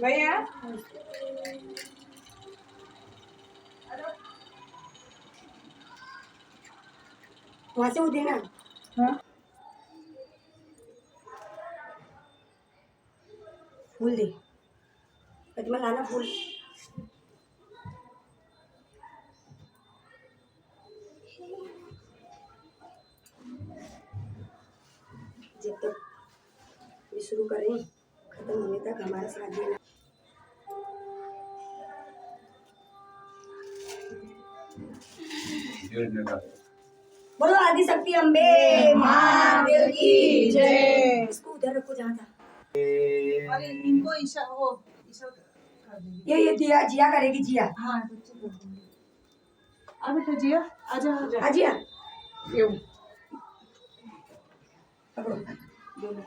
भैया वहां से वो देना। हाँ फूल दे, प्रतिमा लाना फूल। जब तक ये शुरू करें खत्म होने तक हमारा साथ देना। बोलो आदि शक्ति अम्बे महादेव की जय। इसको उधर रखो जहाँ था। अरे इनको ईशा वो ईशा कर देंगे। ये दिया जिया करेगी जिया। हाँ बच्चे कर देंगे। आ बेटा जिया आजा आजा हाँ जिया ये पकड़ो। दोनों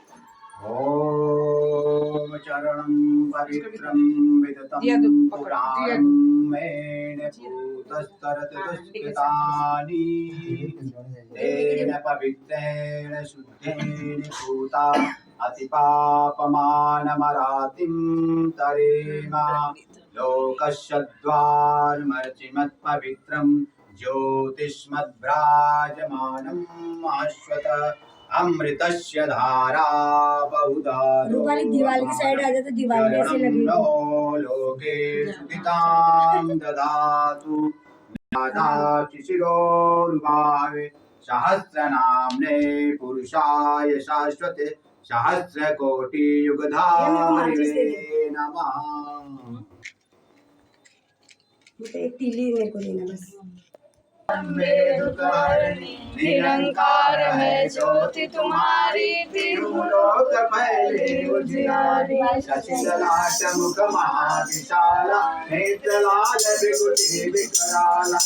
ओम चरणं पवित्रं दिया दो, विदतं पकड़, दिया पुराणं दो। मेन भूतस्तरत दुष्कृतानि तेन पवित्रेण शुद्धेन भूता अतिपापमानमरातिं तरेम लोकस्य द्वारमर्चिमत्पवित्रं ज्योतिष्मद्भ्राजमानं अश्वत अमृतस्य धारा बहुधा रूपाली दीवार की साइड आ जाए तो दीवार भी ऐसे लगेगी। नो लोके सुदितां ददातु नादाचि शिरोरुभावे सहस्रनाम्ने पुरुषाय शाश्वते सहस्रकोटियुगधारिणे नमः। मुझे एक तीली मेरे को देना बस। निरंकार है ज्योति तुम्हारी तीनों लोक फैले उजियारी शशि ललाट मुख महाविशाला नेत्र लाल विभूति विकराला